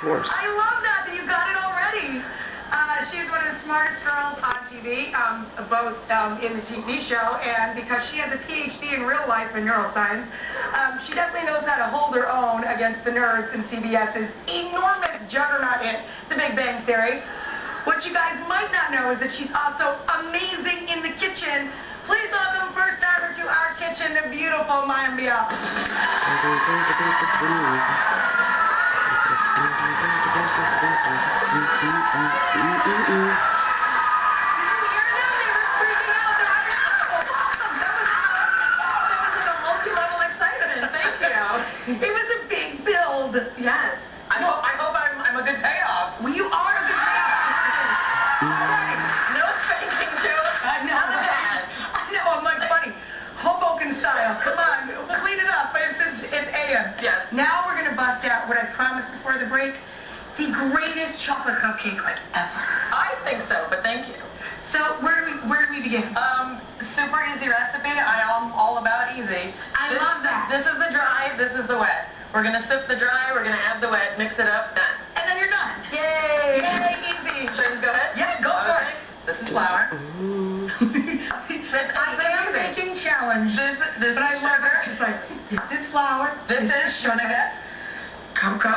course. I love that you got it already. She's one of the smartest girls on TV, both in the TV show and because she has a PhD in real life in neuroscience. She definitely knows how to hold her own against the nerds in CBS's enormous juggernaut hit, The Big Bang Theory. What you guys might not know is that she's also amazing in the kitchen. Please welcome first timer to our kitchen, the beautiful Mayim Bialik. It was a big build. Yes. I hope I'm a good payoff. Well, you are a good payoff. Right. No spanking joke. I know. None of that. I know. I'm like, buddy, Hoboken style. Come on, clean it up. It's AM. Yes. Now we're gonna bust out what I promised before the break: the greatest chocolate cupcake like ever. I think so, but thank you. So where do we begin? Super easy recipe. I'm all about easy. I love that. This is the dry, this is the wet. We're gonna sip the dry, we're gonna add the wet, mix it up, done. And then you're done. Yay! Yay, easy. Should I just go ahead? Yeah, go for it. This is flour. That's a baking challenge. This But I is love sugar. it. It's like, this flour. This is sugar. Cocoa.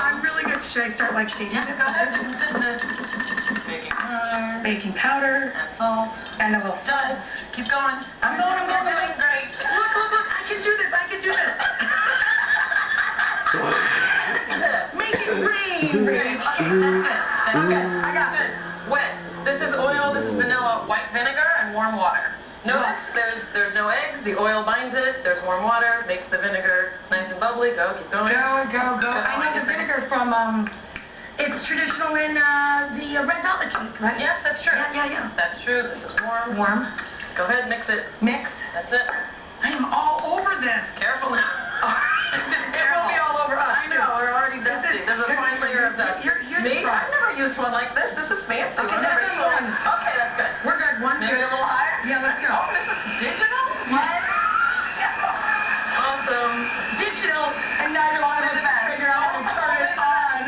I'm really good. Should I start like shaking? Yeah, go ahead. Baking Baking powder. powder. And salt. And a little Done. salt. Keep going. I'm going. You're doing great. Look. I can do this. Make it rain. Okay, that's good. Okay, I got it. Wet. This is oil, this is vanilla, white vinegar, and warm water. Notice there's no eggs, the oil binds it, there's warm water, makes the vinegar nice and bubbly. Go, keep going. Go. I know the vinegar from, it's traditional in the red velvet cake, right? Yes, that's true. Yeah. That's true. This is warm. Warm. Go ahead, mix it. Mix. That's it. I am all over this. Careful now. It will be all over us. I know, we're already dusty. There's a fine layer of dust. You're Me? the I've never used one like this. This is fancy. Okay, I've never that's used one. one. Okay, that's good. We're good. One Maybe good. a little higher? Yeah, let's go. Oh, this is digital? What? Awesome. Digital, and neither one of us figure out how to turn it on.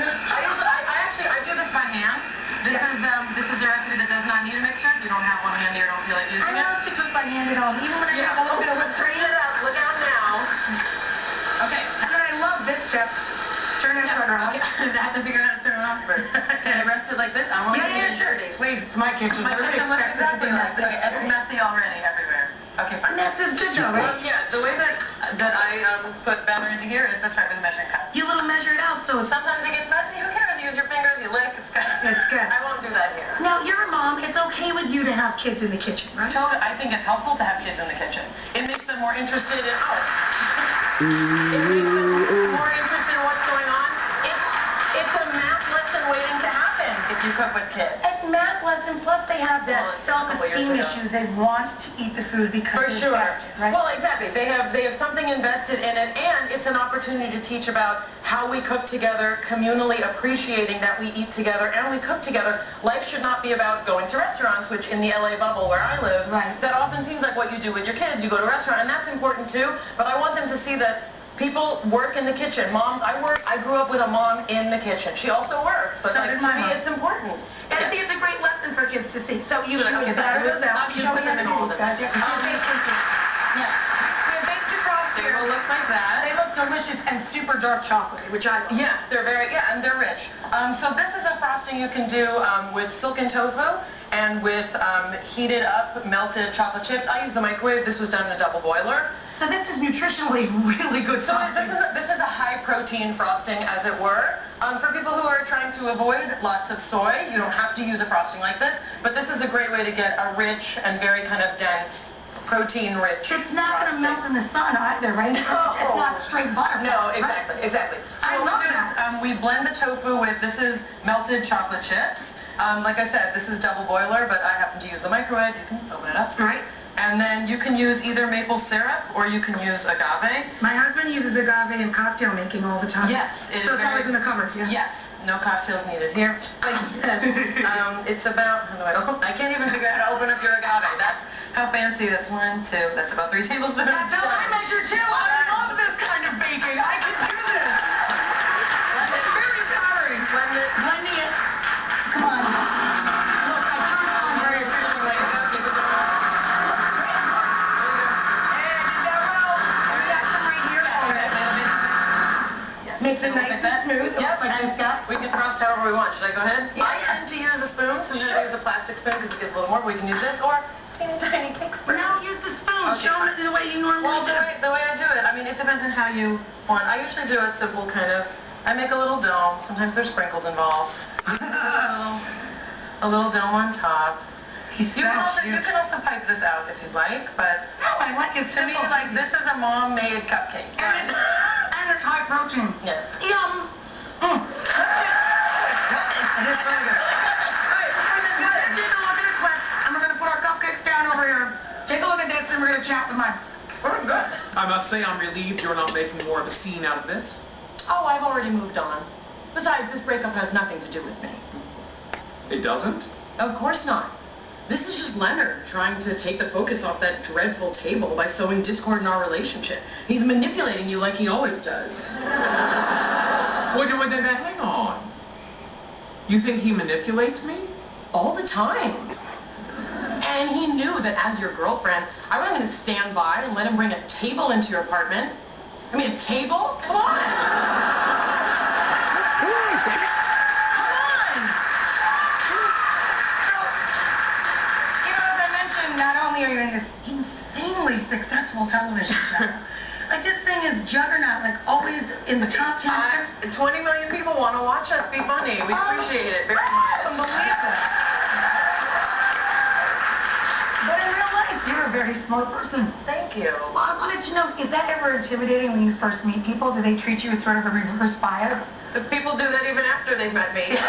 I do this by hand. This is a recipe that does not need a mixer. If you don't have one handy or don't feel like using I it. love to cook by hand at home, even when I have a little bit of whipped Turn cream. it up. Look out now. Okay. And I love this tip. Turn it on. Okay. I have to figure out how to turn it off first. Can I rest it like this? I want to Yeah, sure. Wait, it's my kitchen. My I really kitchen looks expect it to exactly be like this. Okay, it's messy already everywhere. Okay, fine. Mess is good though, right? Yeah, the way that I put batter into here is that's right with a measuring cup. You little measure it out, so it's... Sometimes it gets messy. Who cares? You use your fingers, you lick. It's good. It's good. I won't do that here. Now, you're a mom. It's okay with you to have kids in the kitchen, right? I think it's helpful to have kids in the kitchen. It makes them more interested in it makes them more interested in what's going on. It's a math lesson waiting to happen if you cook with kids. It's math lesson, plus they have that self-esteem issue. They want to eat the food because For they sure. have to, right? Well, exactly. They have something invested in it, and it's an opportunity to teach about how we cook together, communally appreciating that we eat together and we cook together. Life should not be about going to restaurants, which in the LA bubble where I live, Right. that often seems like what you do with your kids. You go to a restaurant, and that's important too, but I want them to see that people work in the kitchen. Moms, I grew up with a mom in the kitchen. She also worked, but So like, did to my me mom. it's important. And I think it's a great lesson for kids to see. So you Should I- can okay, batter fine. those out. I'll just Show put me them how in to all do of that. them. Yes. We have baked across They here. will look like that. They look delicious and super dark chocolatey, which I love. Yes, they're and they're rich. So this is a frosting you can do with silken tofu and with heated up melted chocolate chips. I use the microwave. This was done in a double boiler. So this is nutritionally really good So frosting. this is a high protein frosting, as it were. For people who are trying to avoid lots of soy, you don't have to use a frosting like this, but this is a great way to get a rich and very kind of dense, protein-rich It's not going to melt in the sun either, right? It's not straight butter. No, right? exactly. So I what love we do that. is we blend the tofu with, this is melted chocolate chips. Like I said, this is double boiler, but I happen to use the microwave. You can open it up. Right. And then you can use either maple syrup or you can use agave. My husband uses agave in cocktail making all the time. Yes, it is So it's always in the cupboard, yeah. Yes, no cocktails needed here. It's about, I can't even figure out how to open up your agave. That's how fancy. That's 1, 2, that's about 3 tablespoons. That's how I measure too. I love this kind of baking. I can do this. It's very Makes it nice and smooth. Yep, like and this guy. we can crust however we want. Should I go ahead? Yeah. I tend to use a spoon. Sometimes I use a plastic spoon because it gives a little more. We can use this or teeny tiny cake spoon. No, use the spoon. Okay. Show them the way you normally Well, do. the way I do it, I mean, it depends on how you want. I usually do a simple kind of, I make a little dome. Sometimes there's sprinkles involved. A little dome on top. You can also pipe this out if you'd like, but No, I like it to me, simple. like, this is a mom-made cupcake. And it's high protein. Yeah. Yum. It is really good. Take a look at it quick, and we're going to put our cupcakes down over here. Take a look at this, and we're going to chat with mine. We're good. I must say I'm relieved you're not making more of a scene out of this. Oh, I've already moved on. Besides, this breakup has nothing to do with me. It doesn't? Of course not. This is just Leonard trying to take the focus off that dreadful table by sowing discord in our relationship. He's manipulating you like he always does. Wait, hang on. You think he manipulates me? All the time. And he knew that as your girlfriend, I wasn't going to stand by and let him bring a table into your apartment. I mean, a table? Come on. Not only are you in this insanely successful television show, like this thing is juggernaut, like always in the top 10. 20 million people want to watch us be funny. We appreciate it very much. Unbelievable. But in real life, you're a very smart person. Thank you. Well, I wanted to know, is that ever intimidating when you first meet people? Do they treat you with sort of a reverse bias? The people do that even after they've met me. It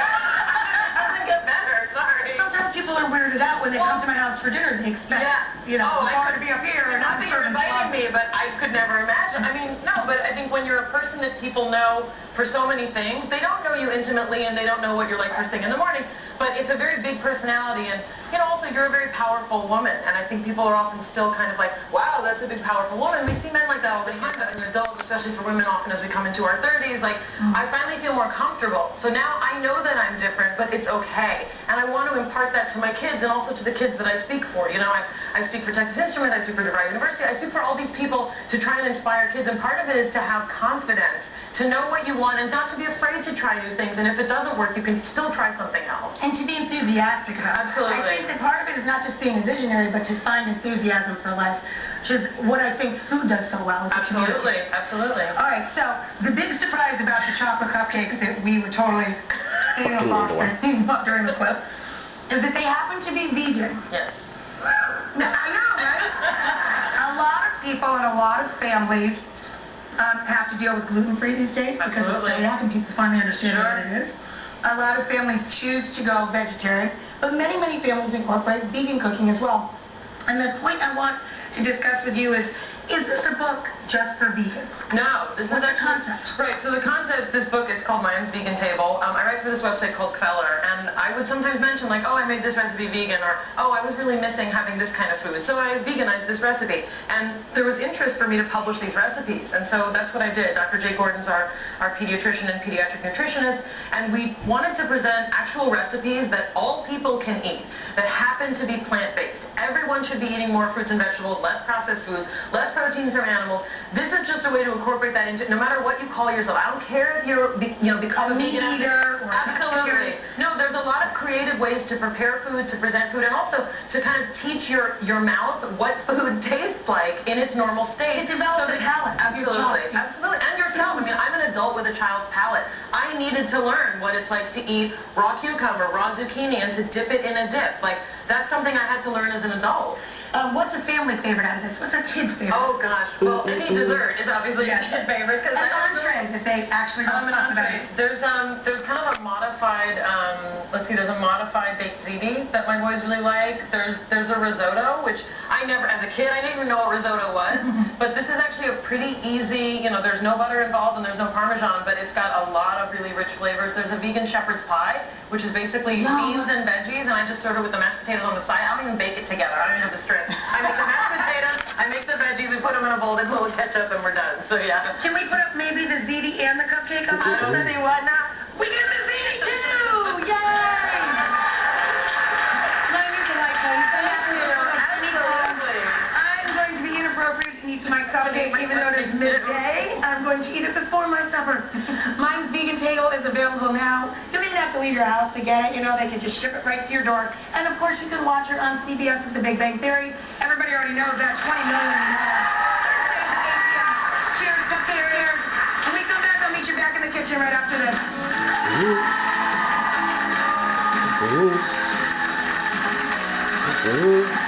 doesn't get better, sorry. Sometimes people are weirded out when they come to my house for dinner. They expect, the bar to be up here and Not I'm that you're serving inviting fun. me, but I could never imagine. I mean, no, but I think when you're a person that people know for so many things, they don't know you intimately and they don't know what you're like first thing in the morning, but it's a very big personality and, also you're a very powerful woman and I think people are often still kind of like, wow, that's a big powerful woman. We see men like that all the time, but as an adult, especially for women often as we come into our 30s, like, I finally feel more comfortable. So now I know that I'm different, but it's okay. And I want to impart that to my kids and also to the kids that I speak for. I speak for Texas Instruments, I speak for DeVry University, I speak for all these people to try and inspire kids, and part of it is to have confidence, to know what you want and not to be afraid to try new things, and if it doesn't work, you can still try something else. And to be enthusiastic about it. Absolutely. I think that part of it is not just being a visionary, but to find enthusiasm for life, which is what I think food does so well. Absolutely, absolutely. All right, so the big surprise about the chocolate cupcakes that we were totally during the clip is that they happen to be vegan. Yes. Now, I know, right? A lot of people and a lot of families have to deal with gluten-free these days because it's so young and people finally understand what it is. A lot of families choose to go vegetarian, but many, many families incorporate vegan cooking as well. And the point I want to discuss with you is this a book just for vegans? No, this is What's the actually... concept? Right, so the concept, this book, it's called Mayim's Vegan Table. I write for this website called Queller, and I would sometimes mention like, oh, I made this recipe vegan, or oh, I was really missing having this kind of food, so I veganized this recipe. And there was interest for me to publish these recipes, and so that's what I did. Dr. Jay Gordon's our pediatrician and pediatric nutritionist, and we wanted to present actual recipes that all people can eat, that happen to be plant-based. Everyone should be eating more fruits and vegetables, less processed foods, less proteins from animals. This is just a way to incorporate that into, no matter what you call yourself. I don't care if you're, become a vegan eater or absolutely. No, there's a lot of creative ways to prepare food, to present food, and also to kind of teach your mouth what food tastes like in its normal state. To develop the palate. Absolutely, absolutely. And yourself. I mean, I'm an adult with a child's palate. I needed to learn what it's like to eat raw cucumber, raw zucchini, and to dip it in a dip. Like, that's something I had to learn as an adult. What's a family favorite out of this? What's a kid's favorite? Oh gosh, well any dessert is obviously a kid favorite because an entree that they actually don't talk about. There's kind of a modified there's a modified baked ziti that my boys really like. There's a risotto, which I never, as a kid, I didn't even know what risotto was, but this is actually a pretty easy, there's no butter involved and there's no Parmesan, but it's got a lot of really rich flavors. There's a vegan shepherd's pie, which is basically beans and veggies, and I just serve it with the mashed potatoes on the side. I don't even bake it together. I don't even have the string. I make the mashed potatoes, I make the veggies, we put them in a bowl, there's a little ketchup, and we're done. So yeah. Can we put up maybe the ziti and the cupcake on I don't see why not. We get the ziti too! Yay! Mayim Bialik, Absolutely. I'm going to be inappropriate can eat my cupcake even though it is midday. I'm going to eat it before my supper. Mine's vegan bagel is available now. You don't even have to leave your house to get it. You know, they can just ship it right to your door. And of course, you can watch it on CBS's The Big Bang Theory. Everybody already knows that 20 million. Cheers, cupcake, cheers. When we come back, I'll meet you back in the kitchen right after this. Ooh.